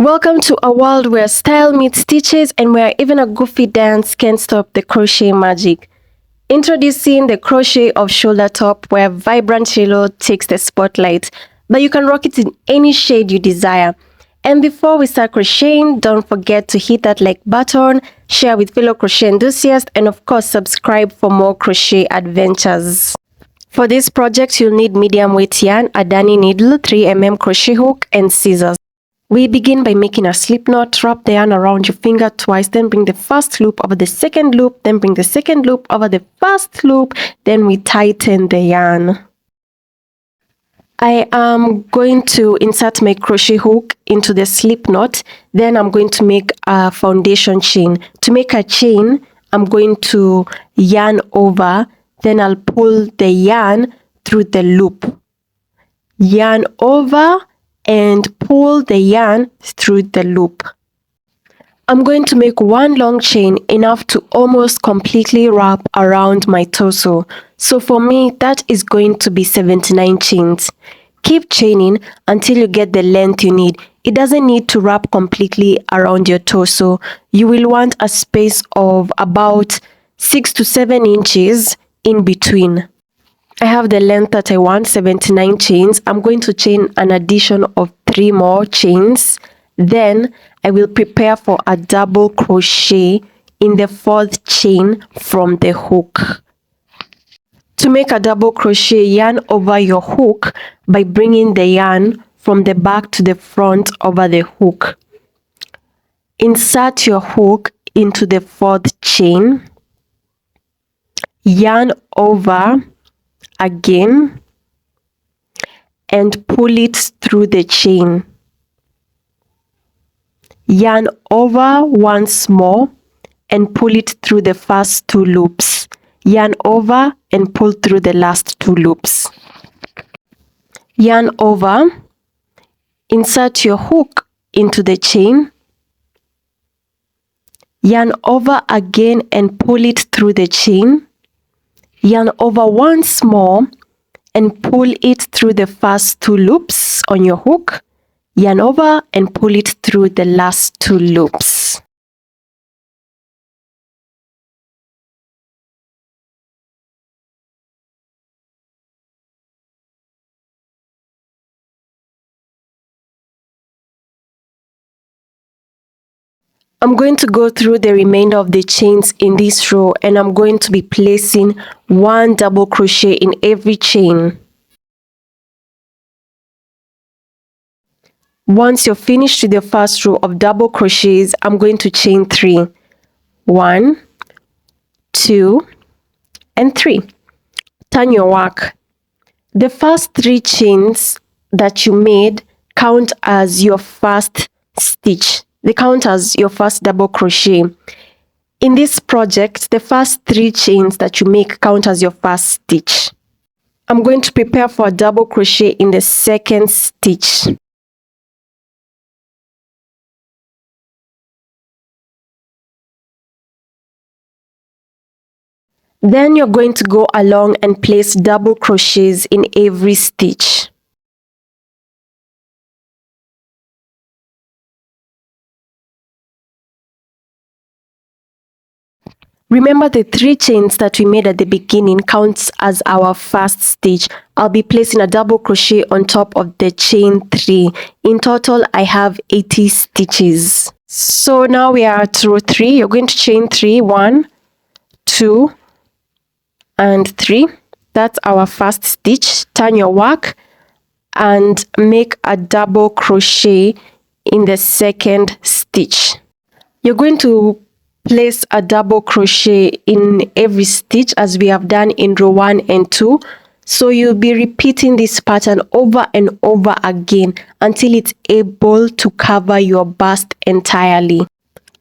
Welcome to a world where style meets stitches and where even a goofy dance can't stop the crochet magic. Introducing the crochet off shoulder top, where vibrant yellow takes the spotlight, but you can rock it in any shade you desire. And before we start crocheting, don't forget to hit that like button, share with fellow crochet enthusiasts, and of course subscribe for more crochet adventures. For this project, you'll need medium weight yarn, a dunny needle, 3mm crochet hook, and scissors. We begin by making a slip knot. Wrap the yarn around your finger twice, then bring the first loop over the second loop, then bring the second loop over the first loop, then we tighten the yarn. I am going to insert my crochet hook into the slip knot, then I'm going to make a foundation chain. To make a chain, I'm going to yarn over, then I'll pull the yarn through the loop. Yarn over and pull the yarn through the loop. I'm going to make one long chain, enough to almost completely wrap around my torso. So for me, that is going to be 79 chains. Keep chaining until you get the length you need. It doesn't need to wrap completely around your torso. You will want a space of about 6 to 7 inches in between. I have the length that I want, 79 chains. I'm going to chain an addition of 3 more chains. Then I will prepare for a double crochet in the 4th chain from the hook. To make a double crochet, yarn over your hook by bringing the yarn from the back to the front over the hook. Insert your hook into the 4th chain. Yarn over again and pull it through the chain. Yarn over once more and pull it through the first 2 loops. Yarn over and pull through the last 2 loops. Yarn over, insert your hook into the chain. Yarn over again and pull it through the chain. Yarn over once more and pull it through the first 2 loops on your hook. Yarn over and pull it through the last 2 loops. I'm going to go through the remainder of the chains in this row, and I'm going to be placing 1 double crochet in every chain. Once you're finished with the first row of double crochets, I'm going to chain 3. 1, 2, and 3. Turn your work. The first 3 chains that you made count as your first stitch. They count as your first double crochet. In this project, the first 3 chains that you make count as your first stitch. I'm going to prepare for a double crochet in the 2nd stitch. Then you're going to go along and place double crochets in every stitch. Remember, the 3 chains that we made at the beginning counts as our first stitch. I'll be placing a double crochet on top of the chain 3. In total, I have 80 stitches. So now we are at row 3. You're going to chain 3, 1, 2, and 3. That's our first stitch. Turn your work and make a double crochet in the 2nd stitch. You're going to place a double crochet in every stitch as we have done in row 1 and 2. So you'll be repeating this pattern over and over again until it's able to cover your bust entirely.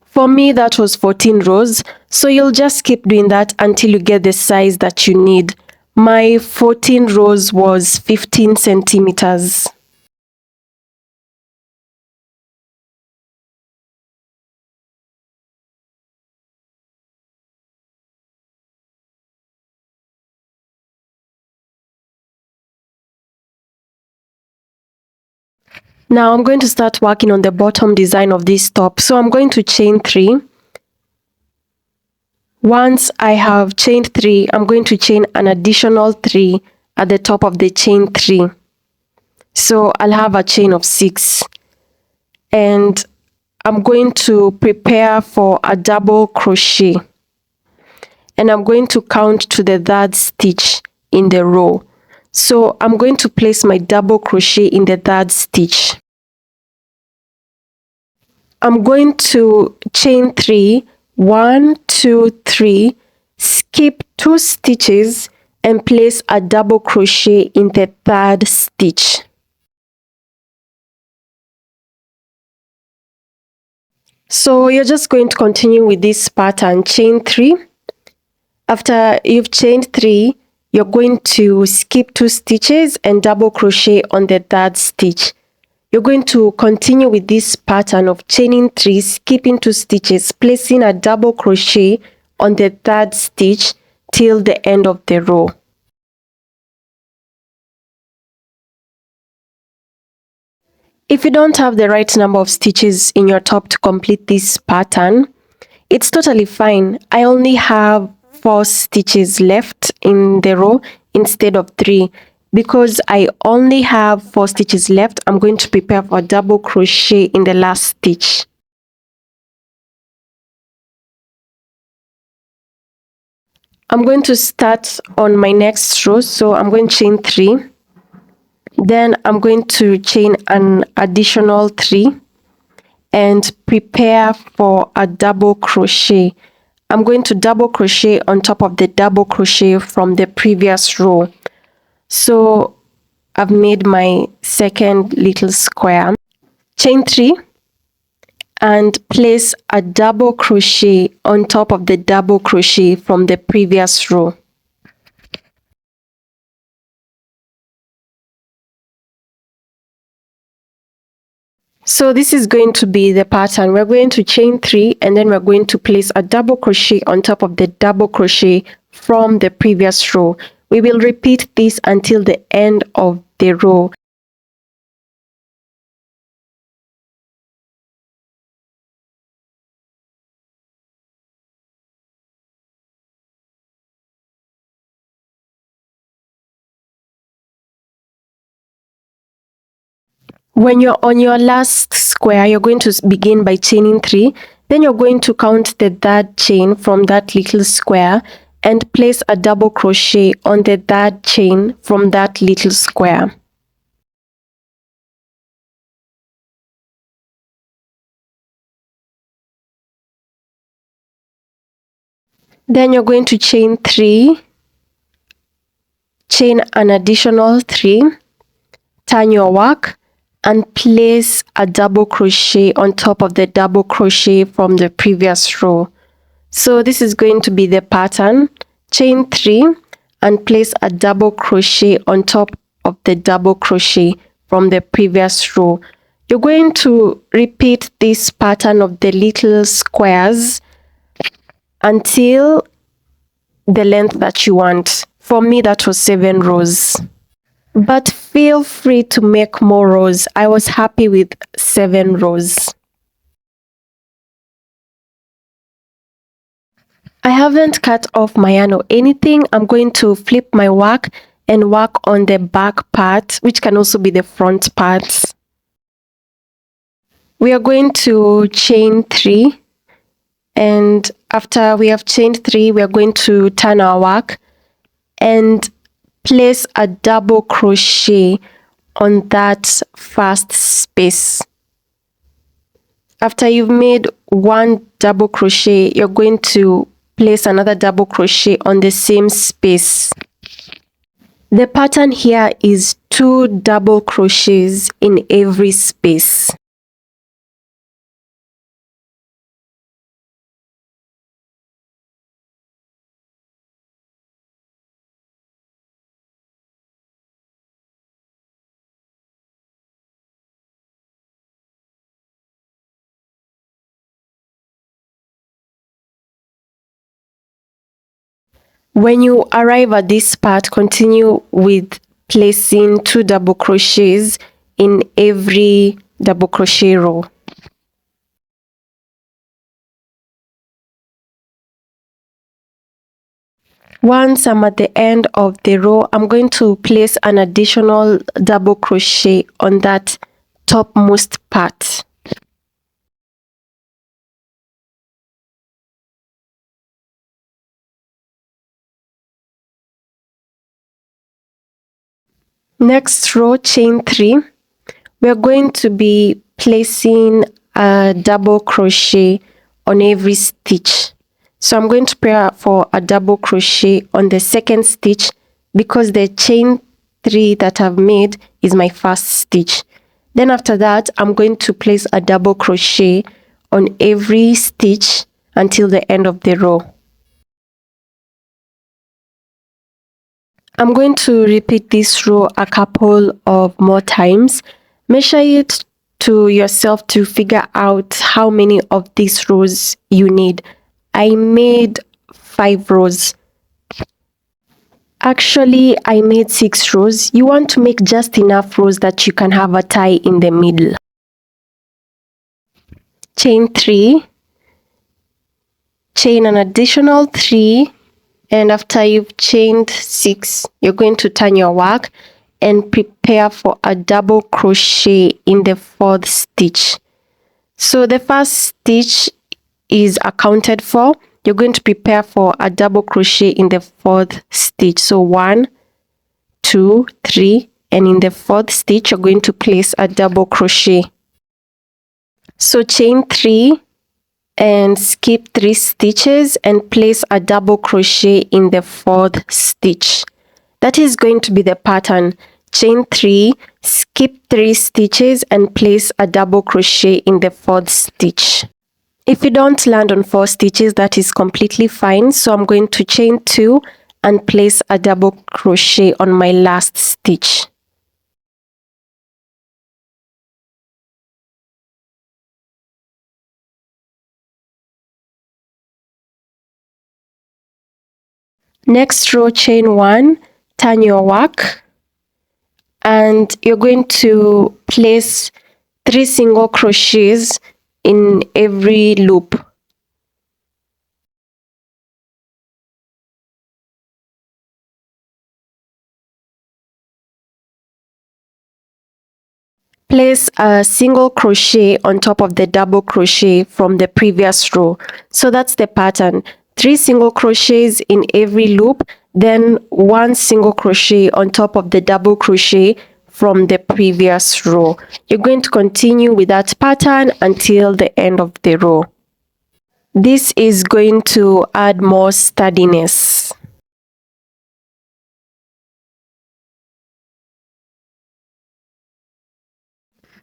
For me, that was 14 rows, so you'll just keep doing that until you get the size that you need. My 14 rows was 15 centimeters. Now I'm going to start working on the bottom design of this top. So I'm going to chain 3. Once I have chained 3, I'm going to chain an additional 3 at the top of the chain 3. So I'll have a chain of 6. And I'm going to prepare for a double crochet. And I'm going to count to the 3rd stitch in the row. So I'm going to place my double crochet in the 3rd stitch. I'm going to chain 3, 1, 2, 3, skip 2 stitches and place a double crochet in the 3rd stitch. So you're just going to continue with this pattern, chain 3. After you've chained 3, you're going to skip 2 stitches and double crochet on the 3rd stitch. You're going to continue with this pattern of chaining 3, skipping 2 stitches, placing a double crochet on the 3rd stitch till the end of the row. If you don't have the right number of stitches in your top to complete this pattern, it's totally fine. I only have 4 stitches left in the row instead of 3. Because I only have 4 stitches left, I'm going to prepare for a double crochet in the last stitch. I'm going to start on my next row, so I'm going to chain 3. Then I'm going to chain an additional 3 and prepare for a double crochet. I'm going to double crochet on top of the double crochet from the previous row. So I've made my second little square. Chain 3 and place a double crochet on top of the double crochet from the previous row. So this is going to be the pattern. We're going to chain 3 and then we're going to place a double crochet on top of the double crochet from the previous row. We will repeat this until the end of the row. When you're on your last square, you're going to begin by chaining 3. Then you're going to count the 3rd chain from that little square and place a double crochet on the 3rd chain from that little square. Then you're going to chain 3, chain an additional 3, turn your work, and place a double crochet on top of the double crochet from the previous row. So this is going to be the pattern. Chain 3 and place a double crochet on top of the double crochet from the previous row. You're going to repeat this pattern of the little squares until the length that you want. For me, that was 7 rows. But feel free to make more rows. I was happy with 7 rows. I haven't cut off my yarn or anything. I'm going to flip my work and work on the back part, which can also be the front part. We are going to chain 3, and after we have chained 3, we are going to turn our work and place a double crochet on that first space. After you've made 1 double crochet, you're going to place another double crochet on the same space. The pattern here is 2 double crochets in every space. When you arrive at this part, continue with placing 2 double crochets in every double crochet row. Once I'm at the end of the row, I'm going to place an additional double crochet on that topmost part. Next row, chain 3. We're going to be placing a double crochet on every stitch. So I'm going to prepare for a double crochet on the second stitch because the chain 3 that I've made is my first stitch. Then after that, I'm going to place a double crochet on every stitch until the end of the row. I'm going to repeat this row a couple of more times. Measure it to yourself to figure out how many of these rows you need. I made 5 rows. Actually, I made 6 rows. You want to make just enough rows that you can have a tie in the middle. Chain 3, chain an additional 3, and after you've chained 6, you're going to turn your work and prepare for a double crochet in the 4th stitch. So the first stitch is accounted for. You're going to prepare for a double crochet in the 4th stitch. So 1, 2, 3, and in the 4th stitch, you're going to place a double crochet. So chain 3 and skip 3 stitches and place a double crochet in the 4th stitch. That is going to be the pattern. Chain 3, skip 3 stitches and place a double crochet in the 4th stitch. If you don't land on 4 stitches, that is completely fine. So I'm going to chain 2 and place a double crochet on my last stitch. Next row, chain 1, turn your work, and you're going to place 3 single crochets in every loop. Place a single crochet on top of the double crochet from the previous row. So that's the pattern. 3 single crochets in every loop, then 1 single crochet on top of the double crochet from the previous row. You're going to continue with that pattern until the end of the row. This is going to add more sturdiness.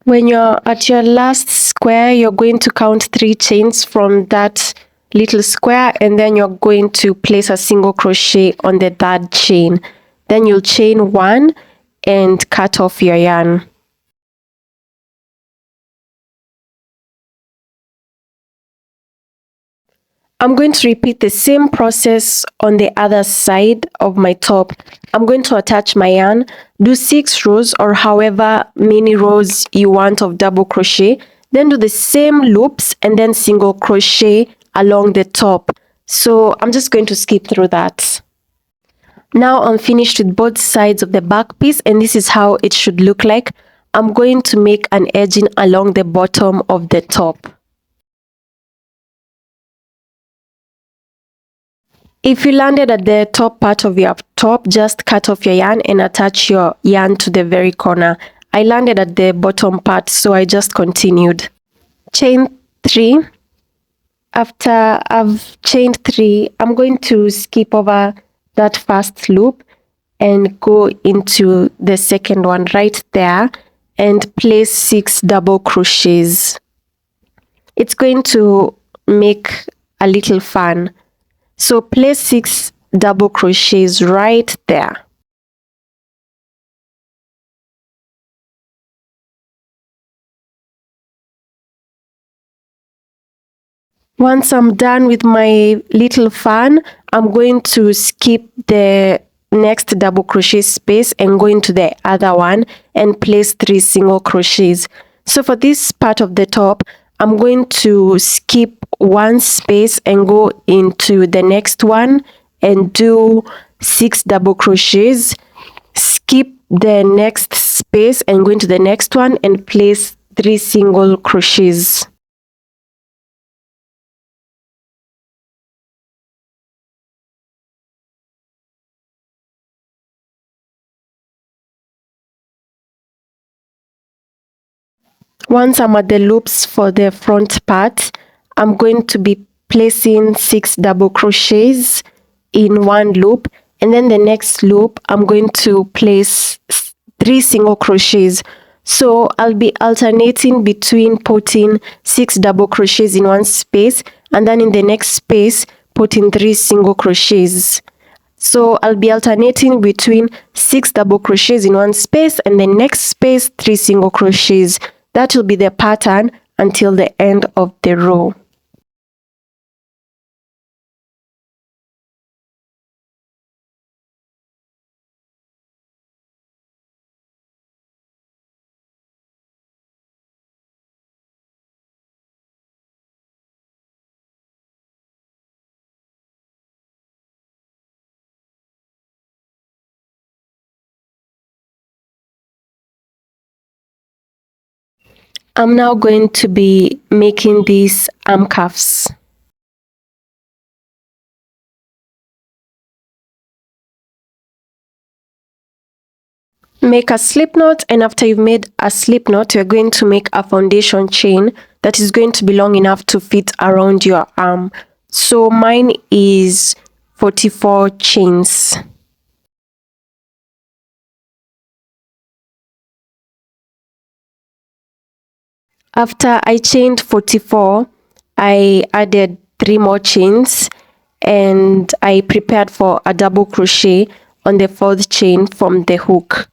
When you're at your last square, you're going to count 3 chains from that little square, and then you're going to place a single crochet on the 3rd chain. Then you'll chain 1 and cut off your yarn. I'm going to repeat the same process on the other side of my top. I'm going to attach my yarn, do 6 rows or however many rows you want of double crochet, then do the same loops and then single crochet along the top. So I'm just going to skip through that. Now I'm finished with both sides of the back piece, and this is how it should look like. I'm going to make an edging along the bottom of the top. If you landed at the top part of your top, just cut off your yarn and attach your yarn to the very corner. I landed at the bottom part, so I just continued. Chain 3. After I've chained 3, I'm going to skip over that first loop and go into the second one right there and place 6 double crochets. It's going to make a little fun. So place 6 double crochets right there. Once I'm done with my little fun, I'm going to skip the next double crochet space and go into the other one and place 3 single crochets. So for this part of the top, I'm going to skip 1 space and go into the next one and do 6 double crochets, skip the next space and go into the next one and place 3 single crochets. Once I'm at the loops for the front part, I'm going to be placing 6 double crochets in one loop, and then the next loop I'm going to place 3 single crochets. So I'll be alternating between putting 6 double crochets in one space and then in the next space putting 3 single crochets. So I'll be alternating between 6 double crochets in one space and the next space 3 single crochets. That will be the pattern until the end of the row. I'm now going to be making these arm cuffs. Make a slip knot, and after you've made a slip knot, you're going to make a foundation chain that is going to be long enough to fit around your arm. So mine is 44 chains. After I chained 44, I added 3 more chains and I prepared for a double crochet on the 4th chain from the hook.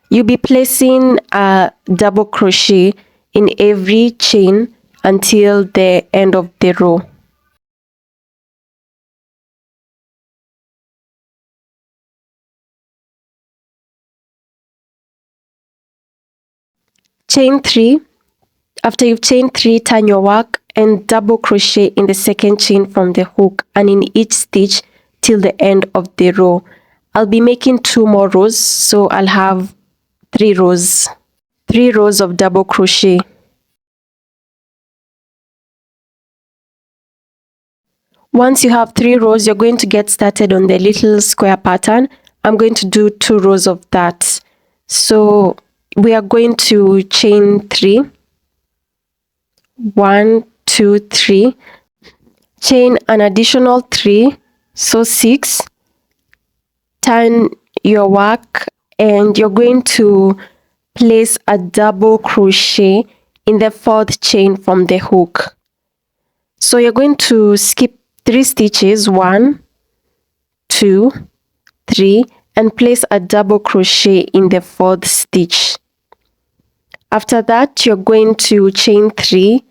You'll be placing a double crochet in every chain until the end of the row. Chain 3. After you've chained 3, turn your work and double crochet in the 2nd chain from the hook and in each stitch till the end of the row. I'll be making 2 more rows, so I'll have 3 rows. 3 rows of double crochet. Once you have 3 rows, you're going to get started on the little square pattern. I'm going to do 2 rows of that. So we are going to chain 3. 1, 2, 3. Chain an additional 3, so 6. Turn your work and you're going to place a double crochet in the 4th chain from the hook. So you're going to skip 3 stitches, 1, 2, 3, and place a double crochet in the 4th stitch. After that, you're going to chain 3,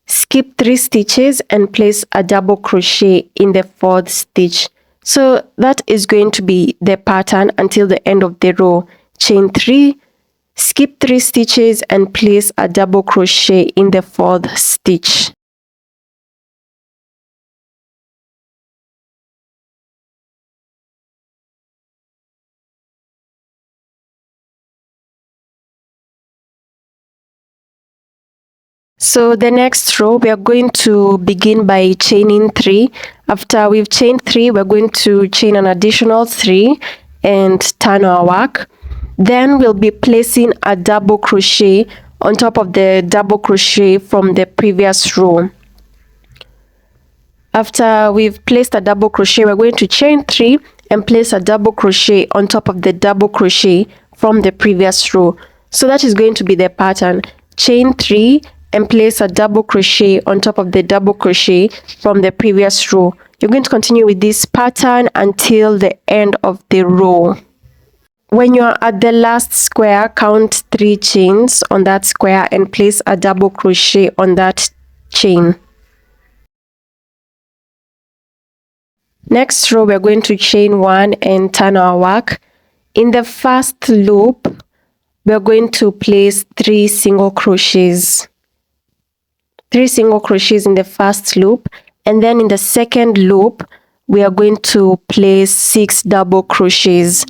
skip 3 stitches and place a double crochet in the 4th stitch. So that is going to be the pattern until the end of the row. Chain 3, skip 3 stitches and place a double crochet in the 4th stitch. So the next row, we are going to begin by chaining 3. After we've chained 3, we're going to chain an additional 3 and turn our work. Then we'll be placing a double crochet on top of the double crochet from the previous row. After we've placed a double crochet, we're going to chain 3 and place a double crochet on top of the double crochet from the previous row. So that is going to be the pattern. Chain 3 and place a double crochet on top of the double crochet from the previous row. You're going to continue with this pattern until the end of the row. When you're at the last square, count 3 chains on that square and place a double crochet on that chain. Next row, we're going to chain 1 and turn our work. In the first loop, we're going to place 3 single crochets. 3 single crochets in the first loop, and then in the second loop, we are going to place 6 double crochets.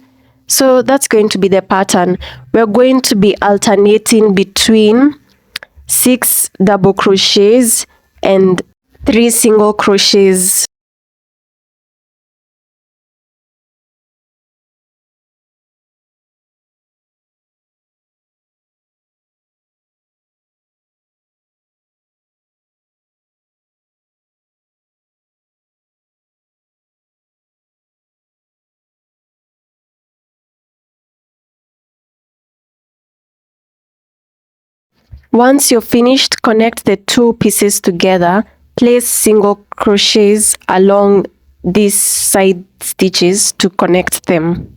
So that's going to be the pattern. We're going to be alternating between 6 double crochets and 3 single crochets. Once you're finished, connect the 2 pieces together. Place single crochets along these side stitches to connect them.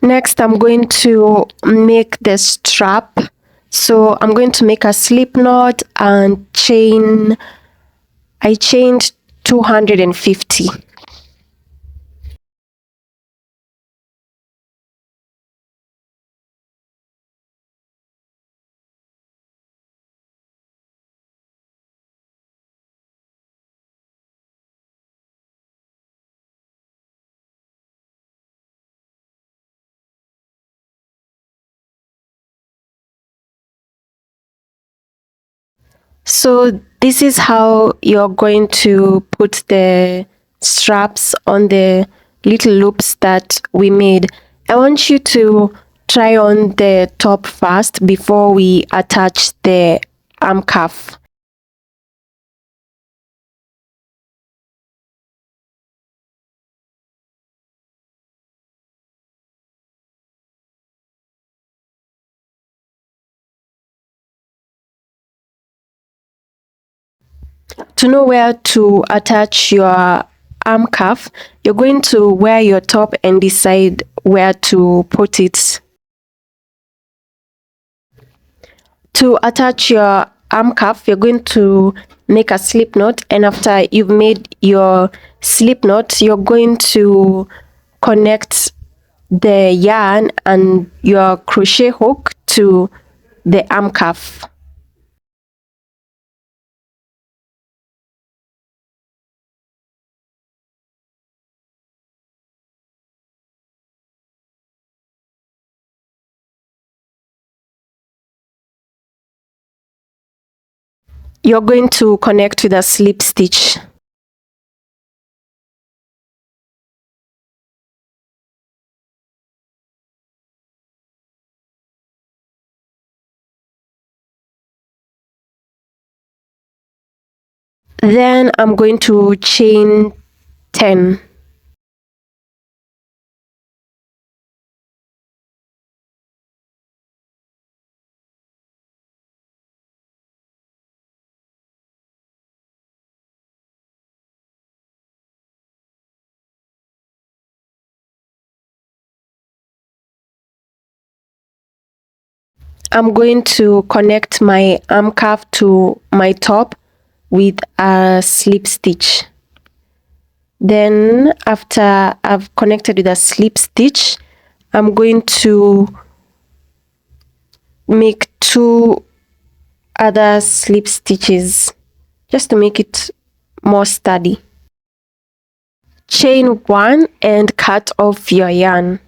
Next, I'm going to make the strap. So I'm going to make a slip knot and chain. I chained 250. So this is how you're going to put the straps on the little loops that we made. I want you to try on the top first before we attach the arm cuff. To know where to attach your arm cuff, you're going to wear your top and decide where to put it. To attach your arm cuff, you're going to make a slip knot, and after you've made your slip knot, you're going to connect the yarn and your crochet hook to the arm cuff. You're going to connect with a slip stitch. Then I'm going to chain 10. I'm going to connect my arm cuff to my top with a slip stitch. Then after I've connected with a slip stitch, I'm going to make 2 other slip stitches just to make it more sturdy. Chain 1 and cut off your yarn.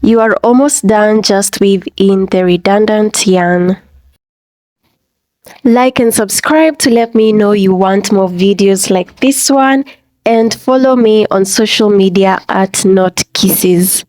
You are almost done, just weave in the redundant yarn. Like and subscribe to let me know you want more videos like this one, and follow me on social media at Not Kisses.